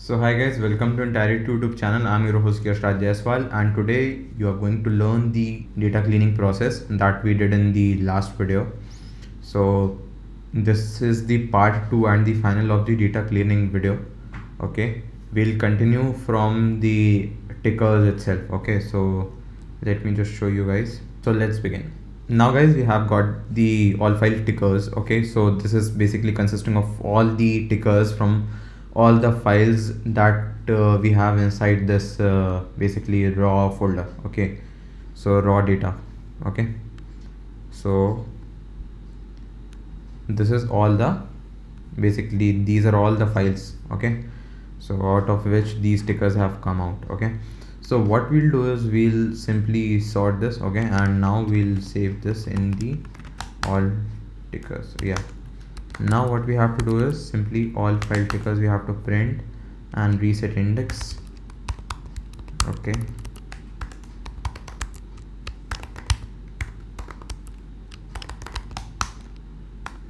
So hi guys, welcome to Entirety YouTube channel. I'm your host Kirshad Jaiswal, and today you are going to learn the data cleaning process that we did in the last video. So this is the part 2 and the final of the data cleaning video. Okay, we'll continue from the tickers itself. Okay, so let me just show you guys. So let's begin. Now guys, we have got the all file tickers. Okay, so this is basically consisting of all the tickers from all the files that we have inside this basically raw folder. Okay, so raw data. Okay, so this is all the basically these are all the files. Okay, so out of which these tickers have come out. Okay, so what we'll do is we'll simply sort this. Okay, and now we'll save this in the all tickers. Yeah, now what we have to do is simply all file tickers we have to print and reset index. Okay,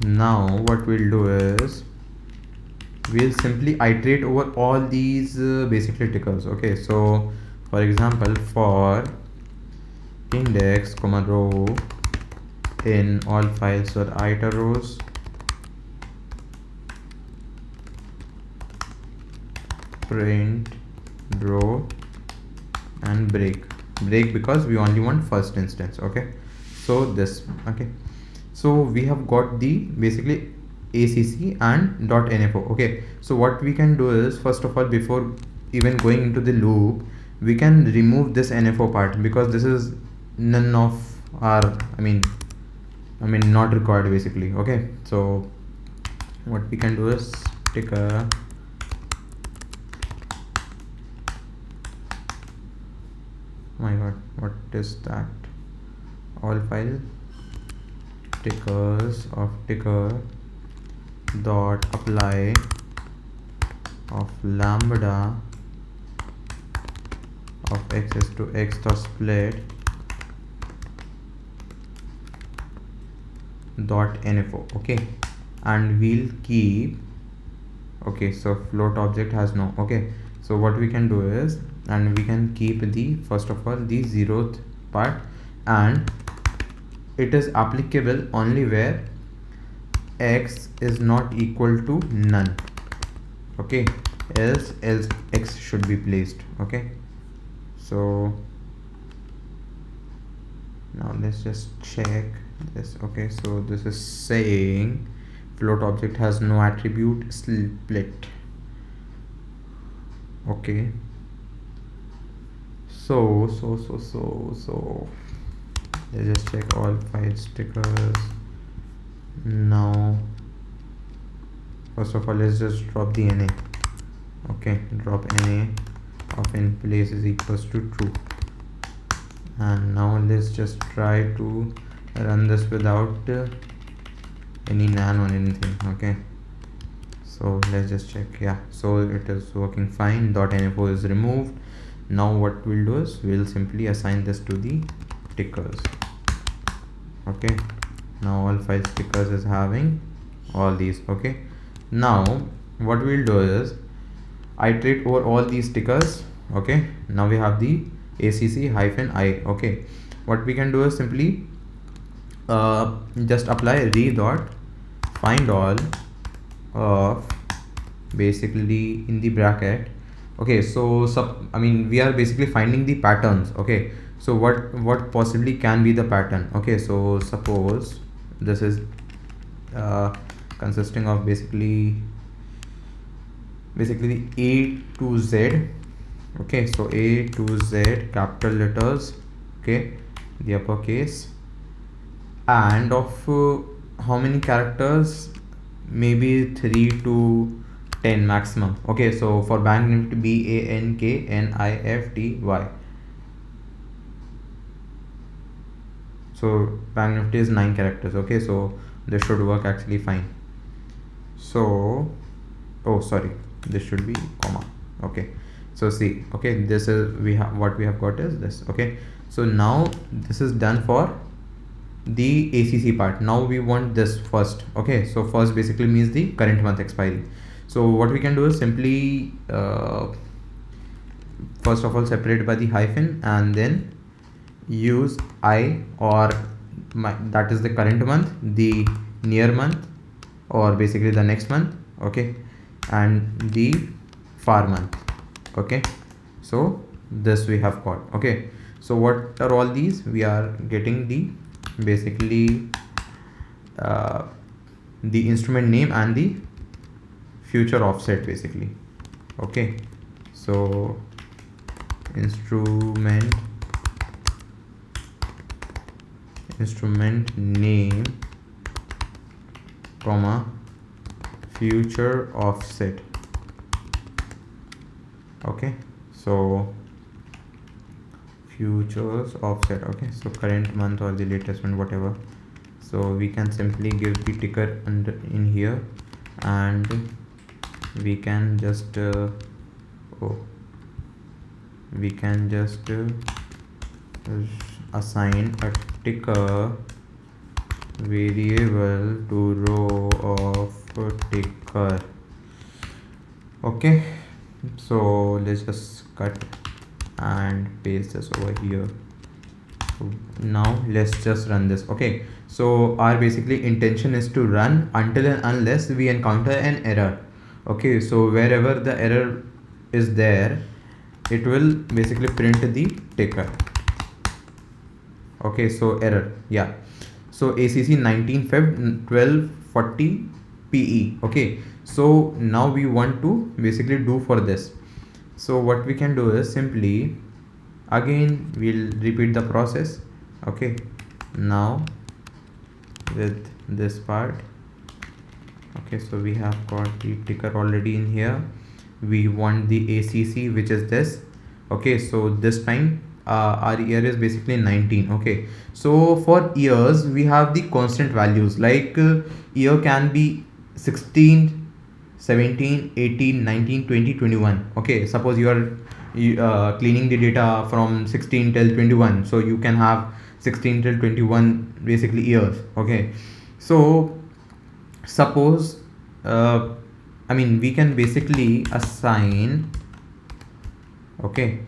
now what we'll do is we'll simply iterate over all these basically tickers. Okay, so for example, for index comma row in all files or iter rows, print row and break because we only want first instance. Okay, so this. Okay, so we have got the basically ACC and .NFO. Okay, so what we can do is, first of all, before even going into the loop, we can remove this NFO part because this is none of our I mean not required basically. Okay, so what we can do is ticker my god, what is that? All file tickers of ticker dot apply of lambda of x is to x dot split dot NFO. Okay, and we'll keep. Okay, so float object has no. Okay, so what we can do is, and we can keep the first of all the 0th part, and it is applicable only where x is not equal to none. Okay, else x should be placed. Okay, so now let's just check this. Okay, so this is saying float object has no attribute split. Okay, so let's just check all file stickers. Now first of all, let's just drop the NA. Okay, drop NA of in place is equals to true, and now let's just try to run this without any nan or anything. Okay, so let's just check. Yeah, so it is working fine. .NFO is removed. Now what we'll do is we'll simply assign this to the tickers. Okay, now all file stickers is having all these. Okay, now what we'll do is iterate over all these stickers. Okay, now we have the ACC-I. Okay, what we can do is simply just apply re dot find all of basically in the bracket. Okay, so we are basically finding the patterns. Okay, so what possibly can be the pattern? Okay, so suppose this is consisting of basically A to Z. Okay, so A to Z capital letters. Okay, the uppercase, and of how many characters? Maybe 3 to 10 maximum. Okay, so for bank nifty, BANKNIFTY. So bank nifty is 9 characters. Okay, so this should work actually fine. So oh sorry, this should be comma. Okay, so see, okay, this is what we have got is this. Okay, so now this is done for the ACC part. Now we want this first. Okay, so first basically means the current month expiry. So what we can do is simply first of all separate by the hyphen and then use I or that is the current month, the near month or basically the next month, okay, and the far month, okay. So this we have got, okay. So what are all these? We are getting the basically the instrument name and the future offset basically, okay. So instrument name comma future offset, okay. So futures offset, okay. So current month or the latest month, whatever. So we can simply give the ticker under in here and we can just assign a ticker variable to row of ticker, okay. So let's just cut and paste this over here. So now let's just run this, okay. So our basically intention is to run until and unless we encounter an error, okay. So wherever the error is there, it will basically print the ticker, okay. So error, yeah. So ACC 19 Feb 1240 PE, okay. So now we want to basically do for this. So what we can do is simply again we'll repeat the process, okay. Now with this part, okay, so we have got the ticker already in here. We want the ACC, which is this, okay. So this time our year is basically 19, okay. So for years we have the constant values, like year can be 16, 17, 18, 19, 20, 21, okay. Suppose you are cleaning the data from 16 till 21, so you can have 16 till 21 basically years, okay. So suppose I mean we can basically assign, okay,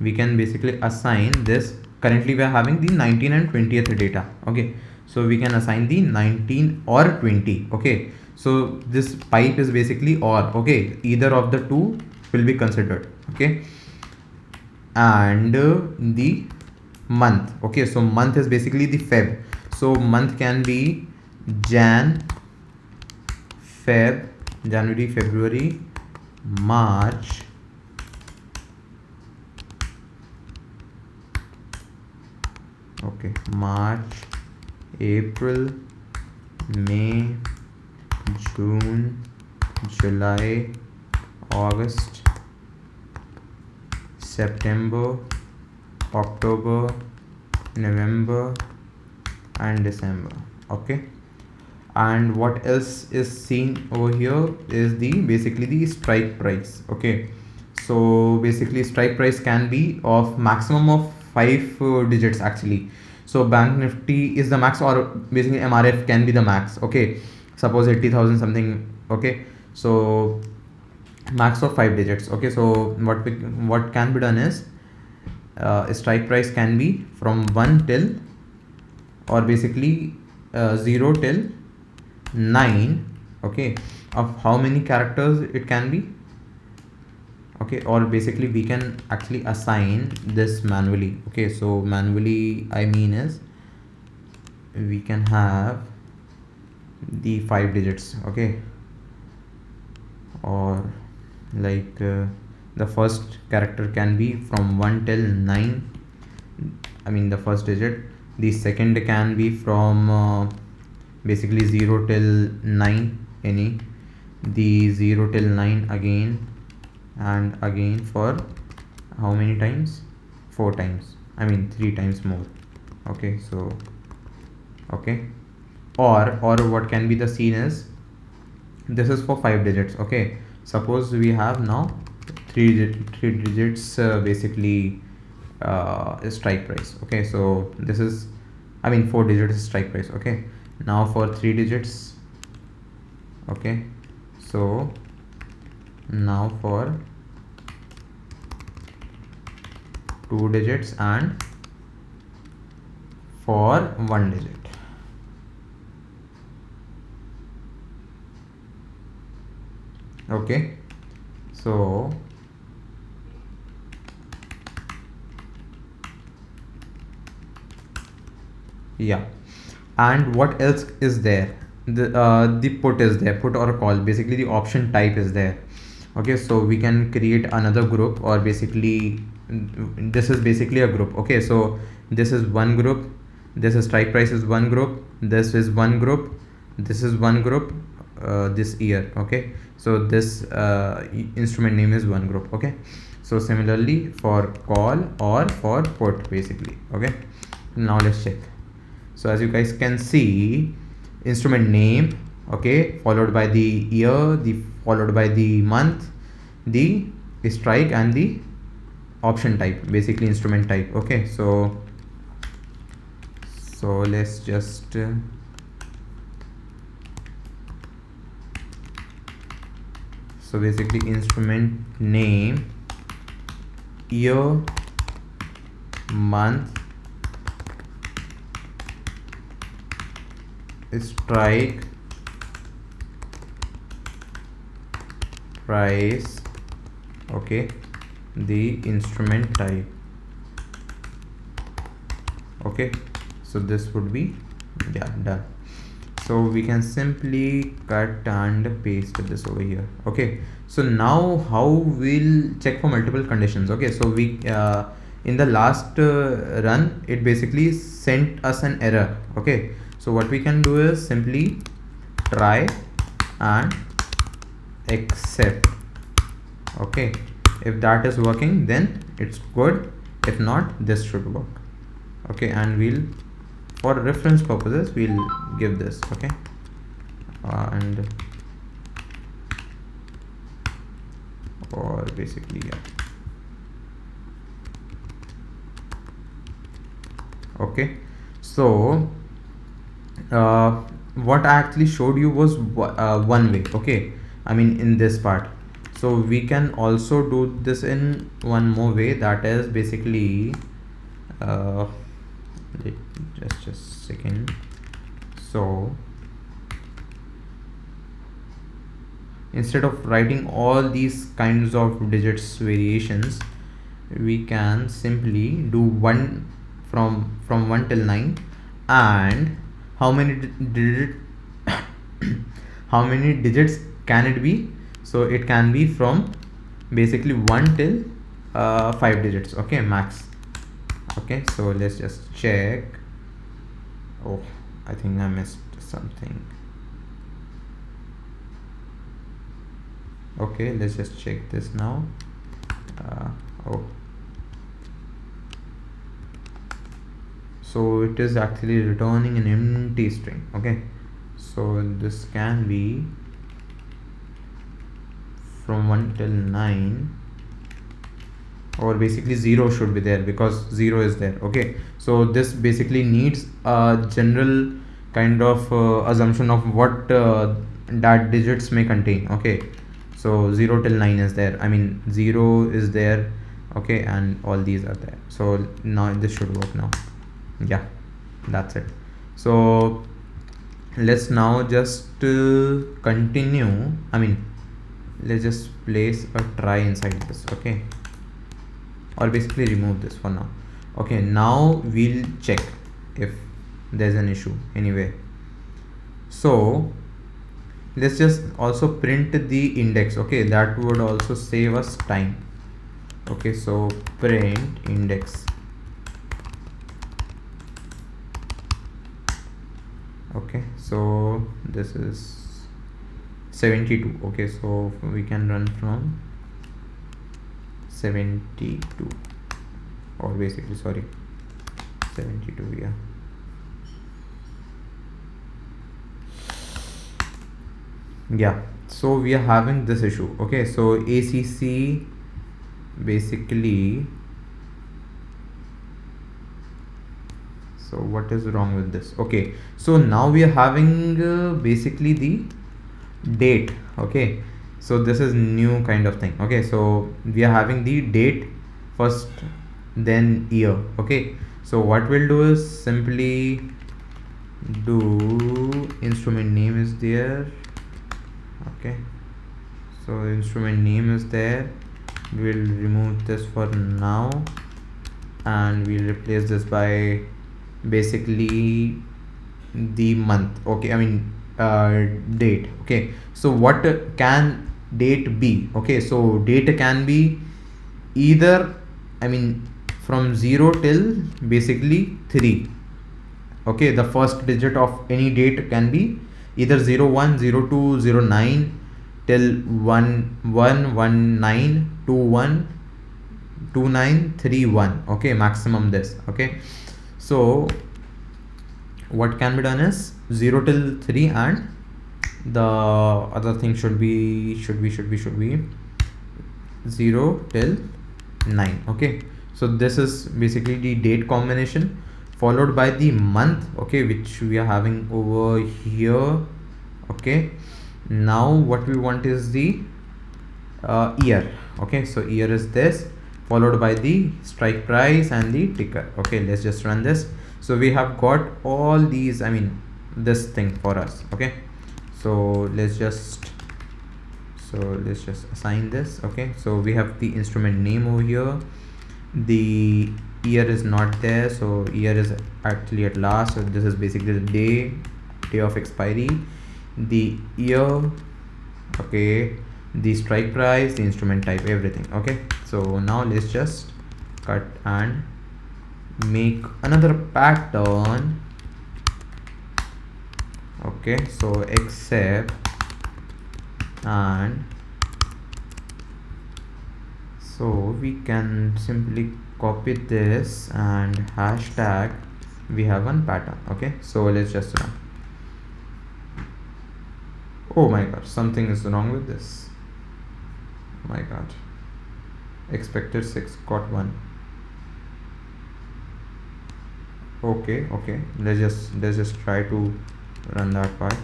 we can basically assign this. Currently we are having the 19 and 20th data, okay. So we can assign the 19 or 20, okay. So this pipe is basically or, okay, either of the two will be considered, okay. And the month, okay. So month is basically the Feb, so month can be Jan, Feb, January, February, March, okay, March, April, May, June, July, August, September, October, November and December, okay. And what else is seen over here is the basically the strike price, okay. So basically strike price can be of maximum of 5 digits actually. So bank nifty is the max, or basically MRF can be the max, okay. Suppose 80,000 something, okay. So max of 5 digits, okay. So what can be done is strike price can be from 1 till or basically 0 till 9, okay. Of how many characters it can be, okay. Or basically we can actually assign this manually, okay. So manually I mean is we can have the 5 digits, okay. Or like the first character can be from 1 till 9, I mean the first digit. The second can be from basically 0 till 9 any, the 0 till 9 again, and again for how many times? 4 times, I mean 3 times more, okay. So okay, or what can be the scene is, this is for 5 digits, okay. Suppose we have now 3 digits basically strike price, okay. So this is, I mean 4 digits strike price, okay. Now for 3 digits, okay. So Now for 2 digits and for 1 digit. Okay, so yeah, and what else is there? The put is there, put or call, basically the option type is there. Okay, so we can create another group, or basically this is basically a group. Okay, so this is one group, this is strike price is one group, this is one group, this is one group, this year. Okay, so this instrument name is one group. Okay, so similarly for call or for put basically. Okay, now let's check. So as you guys can see, instrument name, okay, followed by the year, the followed by the month, the strike, and the option type, basically instrument type. Okay, so let's just so basically instrument name, year, month, strike, price, okay, the instrument type. Okay, so this would be, yeah, done. So we can simply cut and paste this over here. Okay, so now how we'll check for multiple conditions. Okay, so we in the last run it basically sent us an error. Okay, so what we can do is simply try and accept. Okay, if that is working, then it's good. If not, this should work. Okay, and we'll, for reference purposes, we'll give this. Okay, and or basically, yeah. Okay, so what I actually showed you was one way. Okay, I mean in this part. So we can also do this in one more way, that is basically just a second. So instead of writing all these kinds of digits variations, we can simply do one from 1 till 9, and how many how many digits can it be? So it can be from basically 1 till 5 digits. Okay, max. Okay, so let's just check. Oh, I think I missed something. Okay, let's just check this now. Oh, so it is actually returning an empty string. Okay, so this can be from 1 till 9, or basically 0 should be there because 0 is there. Okay, so this basically needs a general kind of assumption of what that digits may contain. Okay, so 0 till 9 is there, I mean 0 is there. Okay, and all these are there. So now this should work now. Yeah, that's it. So let's now just continue. I mean, let's just place a try inside this. Okay, or basically remove this for now. Okay, now we'll check if there's an issue anyway. So let's just also print the index. Okay, that would also save us time. Okay, so print index. Okay, so this is 72. Okay, so we can run from 72, or basically, sorry, 72. Yeah, yeah, so we are having this issue. Okay, so ACC basically, so what is wrong with this? Okay, so now we are having basically the date. Okay, So this is new kind of thing. Okay, so we are having the date first, then year. Okay, so what we'll do is simply do instrument name is there. Okay, so instrument name is there. We'll remove this for now and we'll replace this by basically the month. Okay, I mean date. Okay, so what can date be? Okay, so date can be either, I mean, from 0 till basically 3. Okay, the first digit of any date can be either 01, 02, 09 till 1119 21 2931. Okay, maximum this. Okay, so what can be done is 0 till 3 and the other thing should be 0 till 9. Okay, so this is basically the date combination followed by the month. Okay, which we are having over here. Okay, now what we want is the year. Okay, so year is this, followed by the strike price and the ticker. Okay, let's just run this. So we have got all these, I mean this thing for us. Okay, so let's just assign this. Okay, so we have the instrument name over here. The year is not there, so year is actually at last, so this is basically the day of expiry, the year. Okay, the strike price, the instrument type, everything. Okay, so now let's just cut and make another pattern. Okay, so except, and so we can simply copy this and hashtag we have one pattern. Okay, so let's just run. Oh my god, something is wrong with this. Oh my god, expected 6, got 1. Okay, let's just try to run that part.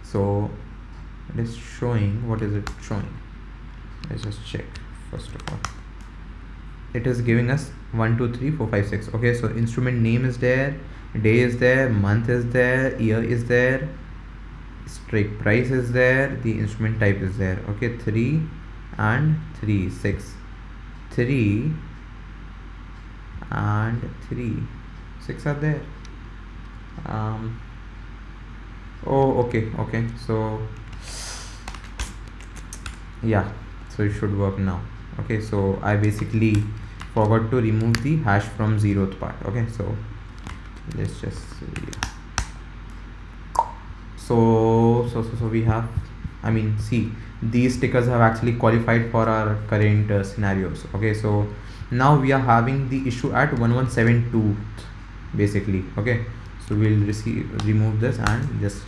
So it is showing, what is it showing? Let's just check first of all. It is giving us 1 2 3 4 5 6. Okay, so instrument name is there, day is there, month is there, year is there, strike price is there, the instrument type is there. Okay, 3 and 3, 6, 3 and 3, 6 are there. Oh, okay, so yeah, so it should work now. Okay, so I basically forgot to remove the hash from 0th part. Okay, so let's just so we have, I mean, see, these stickers have actually qualified for our current scenarios. Okay, so now we are having the issue at 1172 basically. Okay, so we'll remove this and just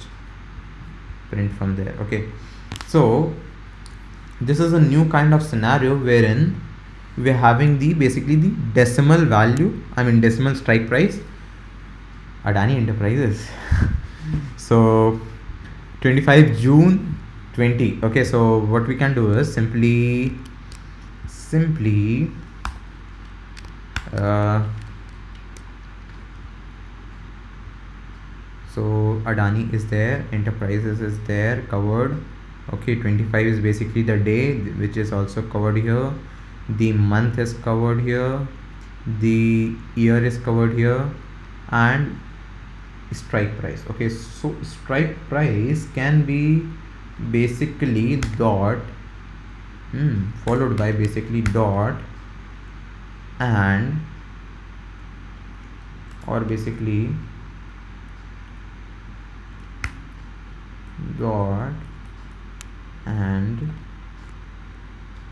print from there. Okay, so this is a new kind of scenario wherein we are having the basically the decimal value, I mean decimal strike price, Adani Enterprises. So 25 June 20. Okay, so what we can do is simply so Adani is there, Enterprises is there, covered. Okay, 25 is basically the day, which is also covered here. The month is covered here, the year is covered here, and strike price. Okay, so strike price can be basically dot followed by basically dot and, or basically dot and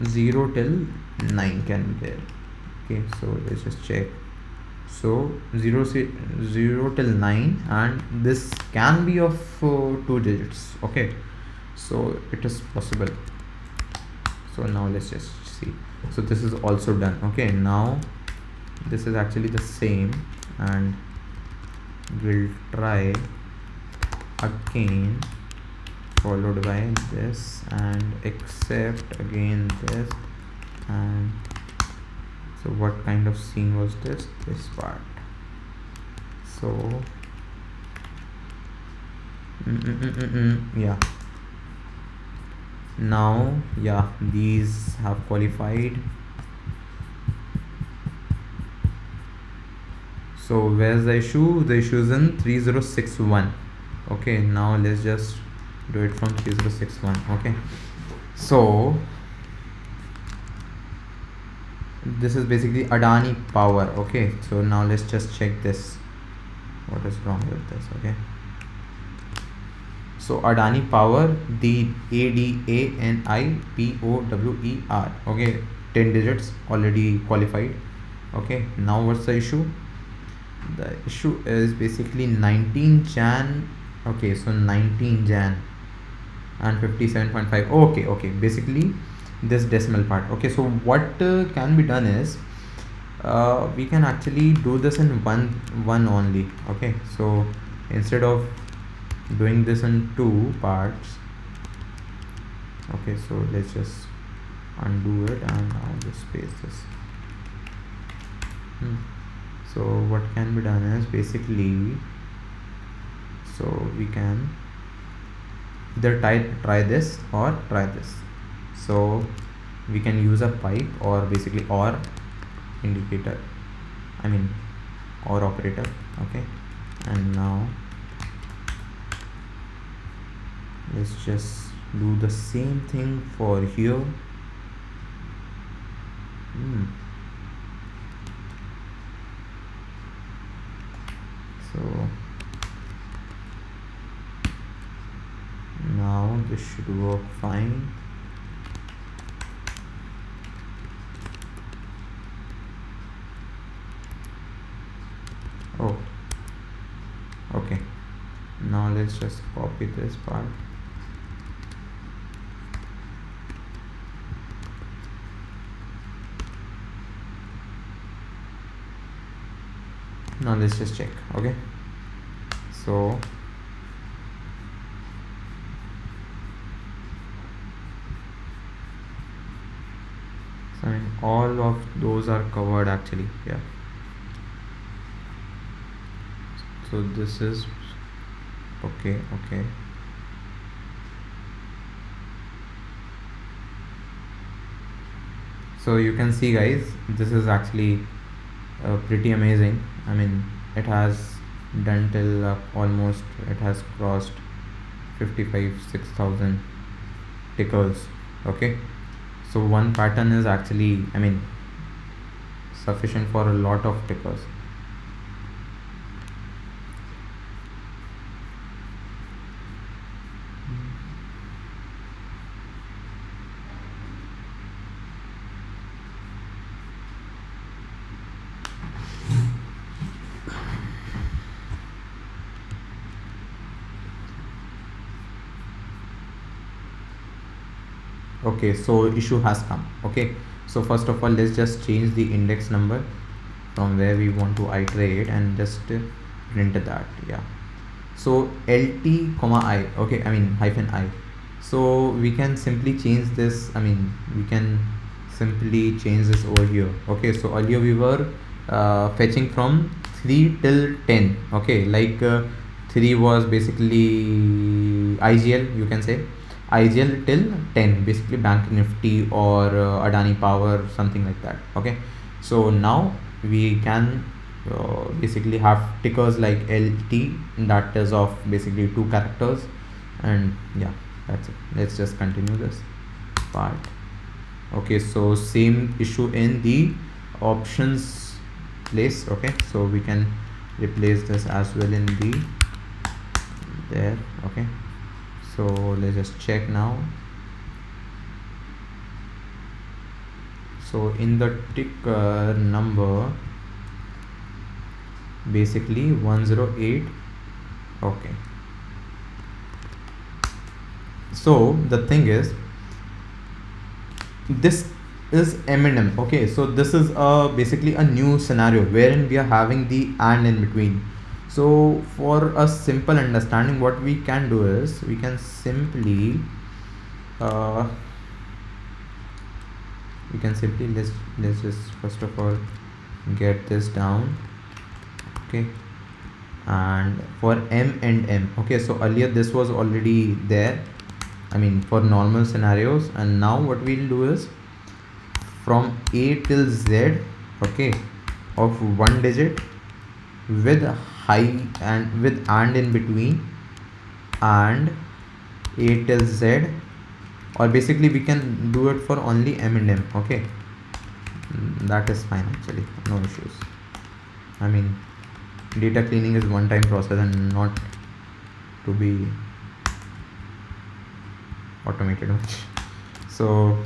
0 till 9 can be there. Okay, so let's just check. So 0 till 9, and this can be of 2 digits. Okay, so it is possible. So now let's just see. So this is also done. Okay, now this is actually the same, and we'll try again followed by this, and except again this. And so what kind of scene was this part? So yeah, now yeah, these have qualified. So where's the issue? The issue is in 3061. Okay, now let's just do it from 3061. Okay, so this is basically Adani Power. Okay, so now let's just check this, what is wrong with this. Okay, so Adani Power, the ADANIPOWER. Okay, 10 digits already qualified. Okay, now what's the issue? The issue is basically 19 Jan. Okay, so 19 Jan and 57.5. Okay, basically this decimal part. Okay, so what can be done is we can actually do this in one only. Okay, so instead of doing this in two parts, okay, so let's just undo it and now just paste this. So what can be done is basically, so we can either try this or try this. So we can use a pipe or basically OR indicator, I mean OR operator. Okay, and now let's just do the same thing for here. So now this should work fine. Oh, okay, now let's just copy this part. Now let's just check. Okay, so I mean all of those are covered actually. Yeah, so this is okay. So you can see guys, this is actually pretty amazing. I mean it has done till almost, it has crossed 6,000 tickers. Okay, so one pattern is actually, I mean, sufficient for a lot of tickers. Okay, so issue has come. Okay, so first of all let's just change the index number from where we want to iterate and just print that. Yeah, so lt comma I. Okay, I mean hyphen I. So we can simply change this, I mean we can simply change this over here. Okay, so earlier we were fetching from 3 till 10. Okay, like 3 was basically IGL, you can say IGL till 10, basically Bank Nifty or Adani Power, something like that. Okay, so now we can basically have tickers like LT, that is of basically 2 characters. And yeah, that's it. Let's just continue this part. Okay, so same issue in the options place. Okay, so we can replace this as well in the there. Okay, so let's just check now. So in the ticker number basically 108. Okay, so the thing is, this is Eminem. Okay, so this is basically a new scenario wherein we are having the and in between. So for a simple understanding, what we can do is we can simply uh, let's just first of all get this down. Okay, and for m and m, okay, so earlier this was already there, I mean for normal scenarios, and now what we'll do is from a till z, okay, of one digit with high and with and in between, and a till z, or basically we can do it for only m and m. Okay, that is fine actually, no issues. I mean, data cleaning is one time process and not to be automated much. So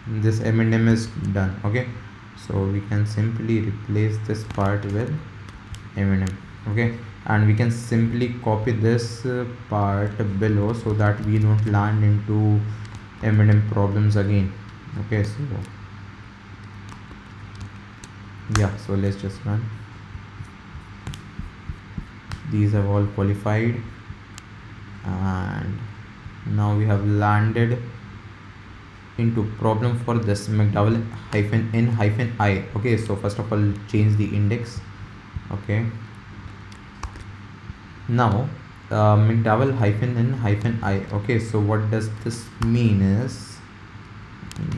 this m and m is done. Okay, so we can simply replace this part with m and m. Okay, and we can simply copy this part below so that we don't land into m and m problems again. Okay, so yeah, so let's just run. These have all qualified, and now we have landed into problem for this McDowell -n-i. Okay, so first of all change the index. Okay, now McDowell -n-i. Okay, so what does this mean is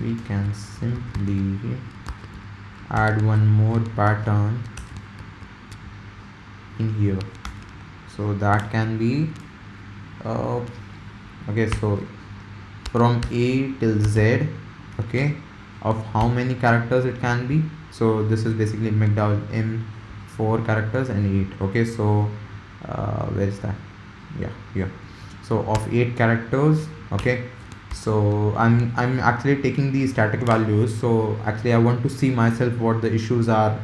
we can simply add one more pattern in here, so that can be okay, so from a till z, okay, of how many characters it can be. So this is basically McDowell m 4 characters and 8. Okay, so where is that? Yeah, here. So of 8 characters. Okay, so I'm actually taking the static values, so actually I want to see myself what the issues are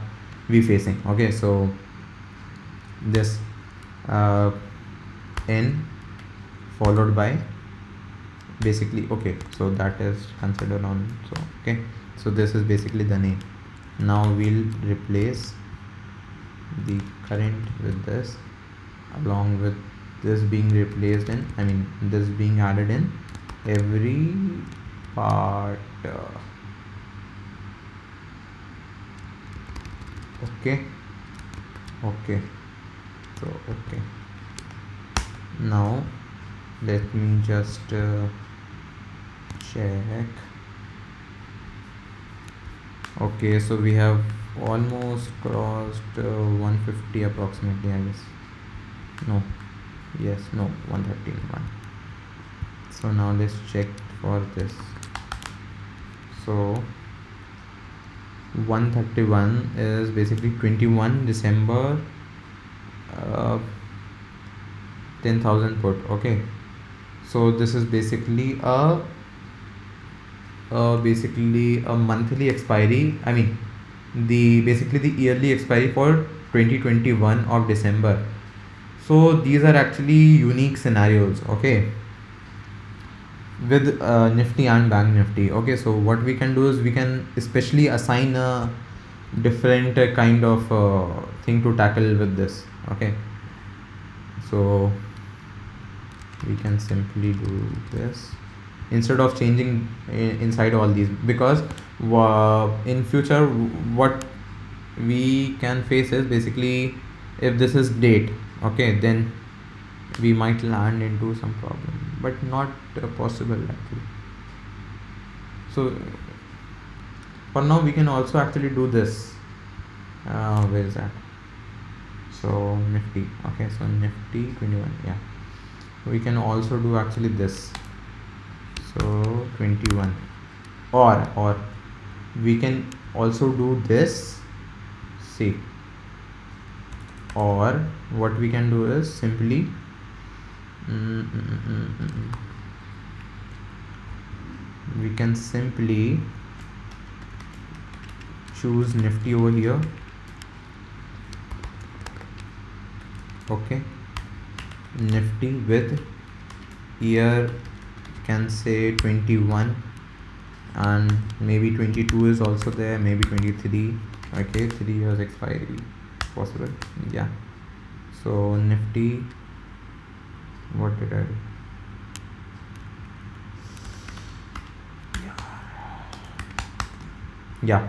we facing. Okay, so this n followed by basically, okay, so that is considered on. So okay, so this is basically the name. Now we'll replace the current with this, along with this being replaced in, I mean this being added in every part. Okay, okay, so okay, now let me just check. Okay, so we have almost crossed 150 approximately, I guess. No, yes, no, 131. So now let's check for this. So 131 is basically 21 December 10,000 put. Okay, so this is basically a monthly expiry, I mean the basically the yearly expiry for 2021 of December. So these are actually unique scenarios. Okay, with Nifty and Bank Nifty. Okay, so what we can do is we can especially assign a different kind of thing to tackle with this. Okay, so we can simply do this instead of changing inside all these, because in future what we can face is basically if this is date, okay, then we might land into some problem, but not possible actually. So for now we can also actually do this. Where is that? So Nifty. Okay, so Nifty 21. Yeah, we can also do actually this. So 21, or we can also do this. See, or what we can do is simply we can simply choose Nifty over here. Okay, Nifty with year can say 21, and maybe 22 is also there, maybe 23. Okay, 3 years expiry possible. Yeah, So Nifty, what did I do? Yeah,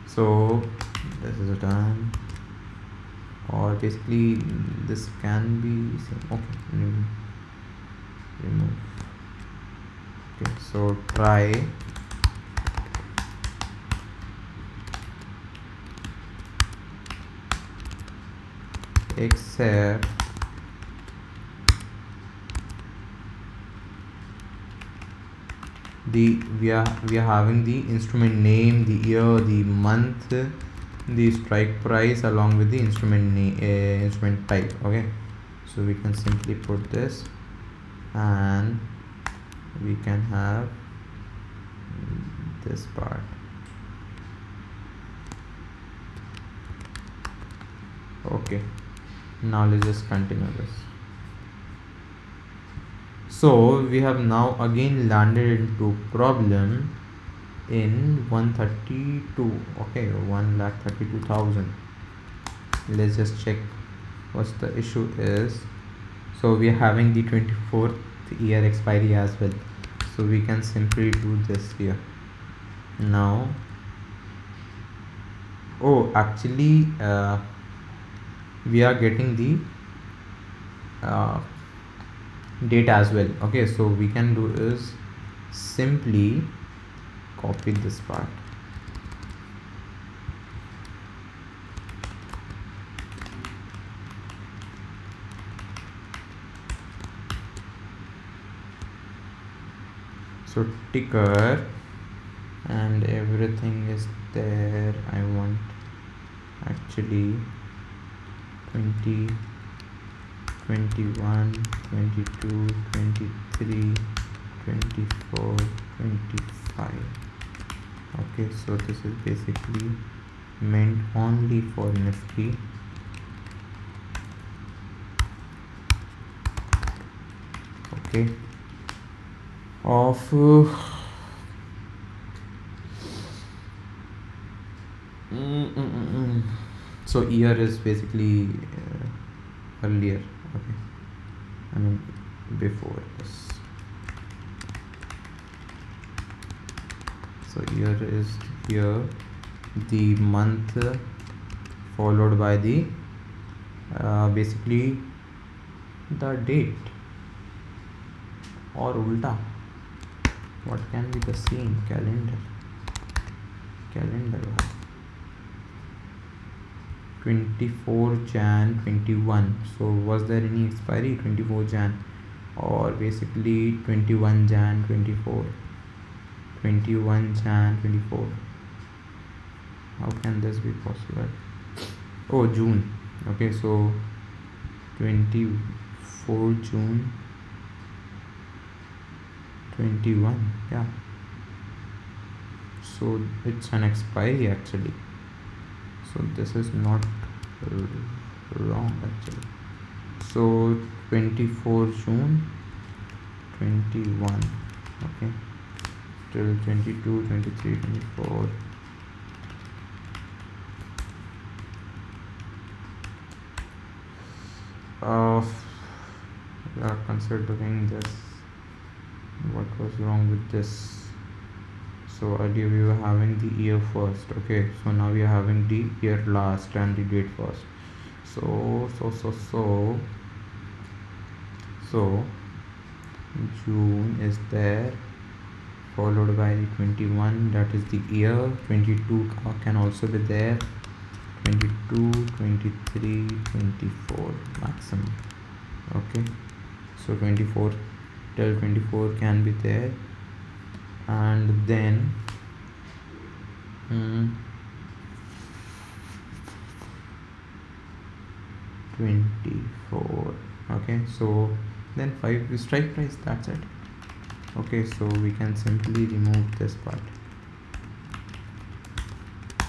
so this is done, or basically this can be same. Okay, remove. Okay, so try except we are having the instrument name, the year, the month, the strike price along with the instrument name, instrument type. Okay, so we can simply put this, and we can have this part. Okay, now let's just continue this. So we have now again landed into problem in 132. Okay, 1,32,000. Let's just check what's the issue is. So we are having the 24th year expiry as well, so we can simply do this here now. Oh, actually we are getting the date as well. Okay, so we can do is simply copy this part. So ticker and everything is there. I want actually 20, 21, 22, 23, 24, 25. Okay, so this is basically meant only for Nifty. Okay, of so year is basically earlier. Okay, I mean before this. So year is here, the month followed by the basically the date, or ulta. What can be the same? Calendar 24 Jan 21. So was there any expiry 24 Jan, or basically 21 Jan 24, 21 Jan 24? How can this be possible? Oh, June. Okay, so 24 June 21. Yeah, so it's an expiry actually, so this is not wrong actually. So 24 June 21. Okay, till 22, 23, 24. We are considering this. What was wrong with this? So earlier we were having the year first. Okay, so now we are having the year last and the date first. So June is there, followed by the 21, that is the year. 22 can also be there. 22, 23, 24 maximum. Okay, so 24 till 24 can be there, and then 24. Okay, so then 5 is strike price, that's it. Okay, so we can simply remove this part.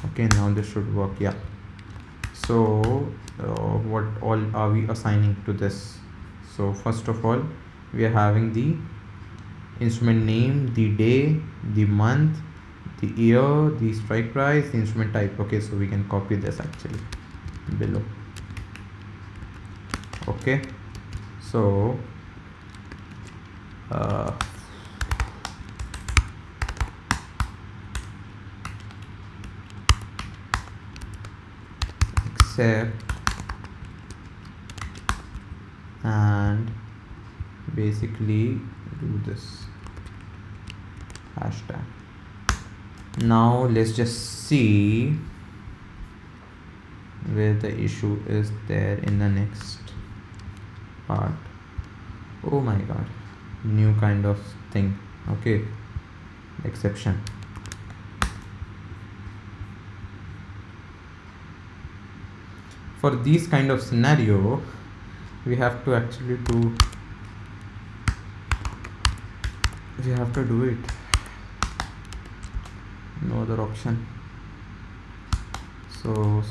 Okay, now this should work. Yeah, so what all are we assigning to this? So first of all, we are having the instrument name, the day, the month, the year, the strike price, the instrument type. Okay, so we can copy this actually below. Okay, so uh, accept and basically do this hashtag. Now let's just see where the issue is there in the next part. Oh my god, new kind of thing. Okay, exception. For these kind of scenario, we have to actually do it. No other option. So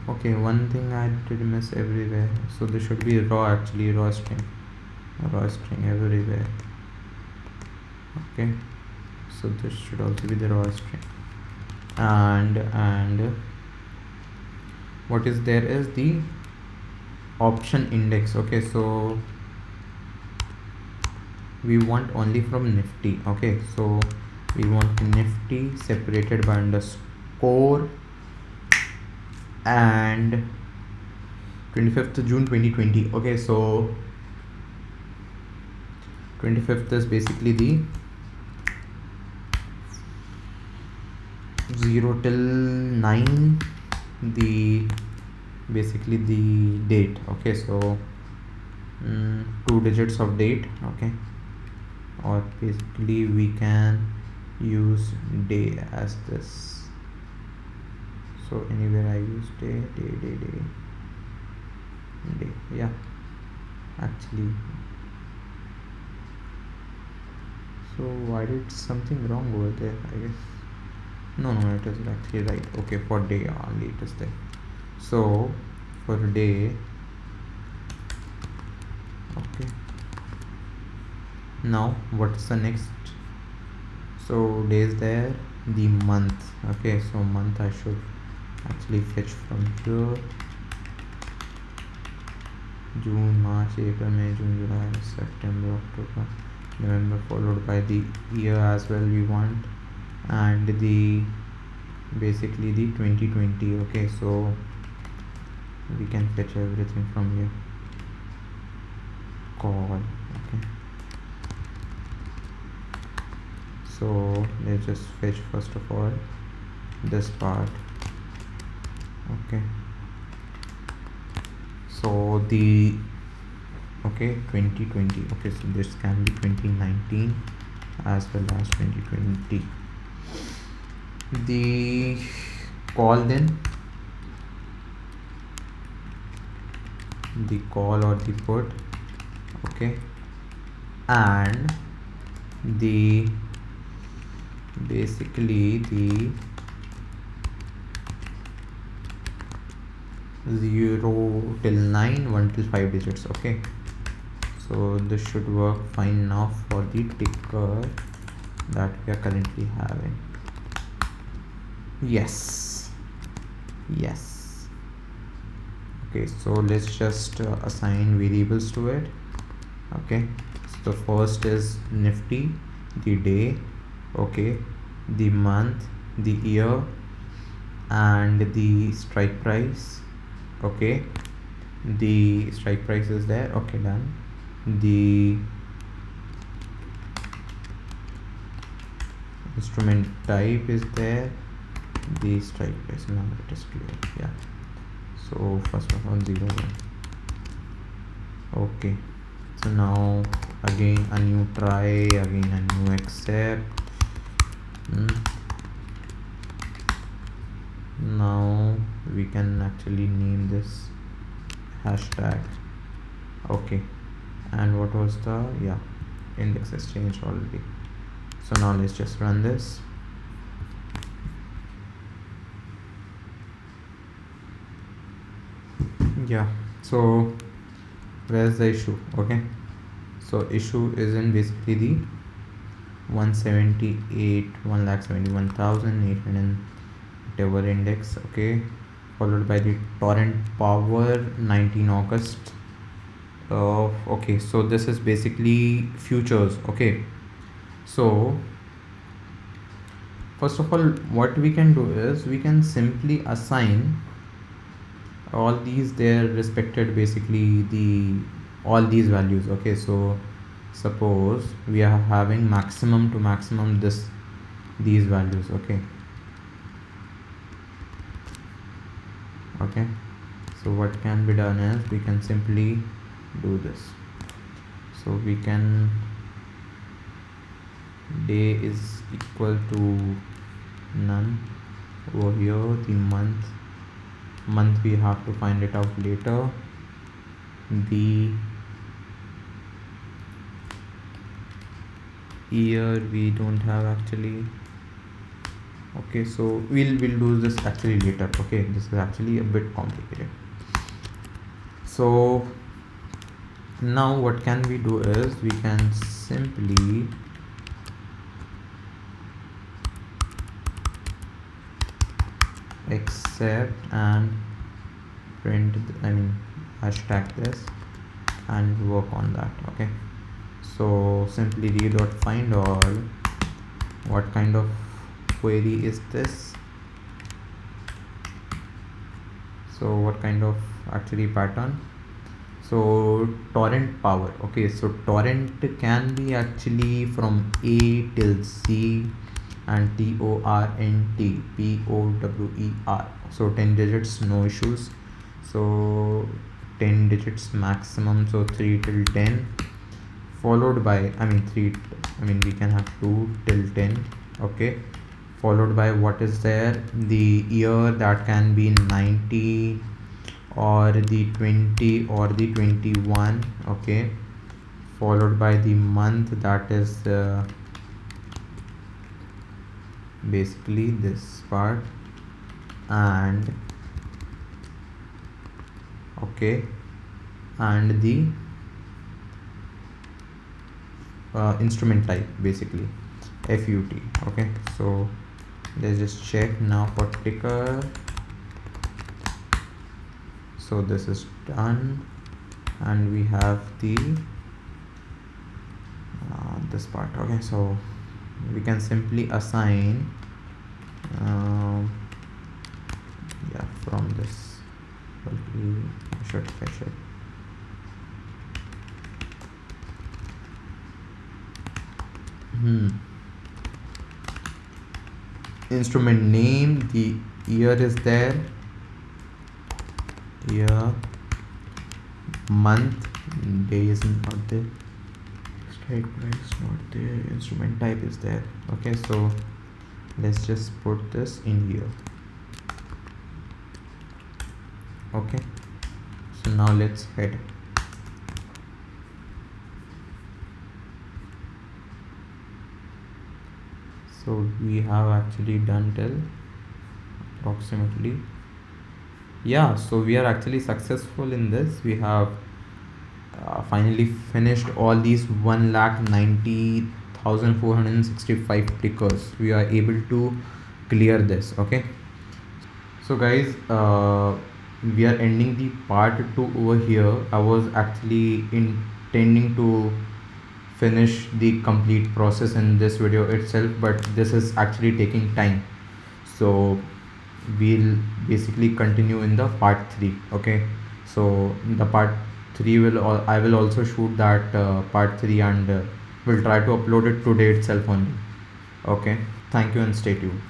okay, one thing I did miss everywhere. So this should be raw, actually raw string everywhere. Okay, so this should also be the raw string, and what is there is the option index. Okay, so we want only from Nifty. Okay, so we want Nifty separated by underscore and 25th June 2020. Okay, so 25th is basically the 0 till 9, the basically the date. Okay, so 2 digits of date. Okay, or basically we can use day as this. So anywhere I use day. Yeah, actually, so why did something wrong over there? I guess no, it is actually right. Okay, for day only it is there. So for day, okay, now what's the next? So day is there, the month. Okay, so month I should actually fetch from here. June, March, April, May, June, July, September, October, November, followed by the year as well we want, and the basically the 2020. Okay, so we can fetch everything from here. Call. Okay, so let's just fetch first of all this part. Okay, so the 2020. Okay, so this can be 2019 as well as 2020. The call, then the call or the put. Okay, and the basically the 0 till 9, 1 till 5 digits. Okay, so this should work fine now for the ticker that we are currently having. Yes. Okay, so let's just assign variables to it. Okay, so the first is Nifty, the day, okay, the month, the year, and the strike price. Okay, the strike price is there. Okay, done. The instrument type is there, the strike price. Now it is clear. Yeah, so first of all 0 1. Okay, so now again a new try, again a new accept. Now we can actually name this hashtag. Okay, and what was the index has changed already. So now let's just run this. Yeah, so where's the issue? Okay, so issue is in basically the 171,800 whatever index. Okay, followed by the torrent power 19 August. Okay, so this is basically futures. Okay, so first of all, what we can do is we can simply assign all these their respected, basically the all these values. Okay, so suppose we are having maximum to maximum these values. Okay, okay, so what can be done is we can simply do this. So we can day is equal to none. Over here the month we have to find it out later. The year we don't have actually. Okay, so we'll do this actually later. Okay, this is actually a bit complicated. So now what can we do is we can simply accept and print hashtag this and work on that. Okay, so simply find all. What kind of query is this? So what kind of actually pattern? So torrent power. Okay, so torrent can be actually from A till Z and TORNT so 10 digits, no issues. So 10 digits maximum, so 3 till 10, followed by 3, we can have 2 till 10. Okay, followed by what is there, the year, that can be 90 or the 20 or the 21. Okay, followed by the month, that is basically this part. And okay, and the instrument type, basically FUT. Okay, so let's just check now for ticker. So this is done, and we have the this part. Okay, so we can simply assign yeah, from this I should fetch it. Instrument name, the year is there, year, month, day is not there, strike price not there, instrument type is there. Okay, so let's just put this in here. Okay, so now let's head. So we have actually done till approximately, yeah, so we are actually successful in this. We have finally finished all these 1,90,465 tickers. We are able to clear this. Okay, so guys, we are ending the part 2 over here. I was actually intending to finish the complete process in this video itself, but this is actually taking time, so we'll basically continue in the part 3. Okay, so the part 3 I will also shoot that part 3, and we'll try to upload it today itself only. Okay, thank you and stay tuned.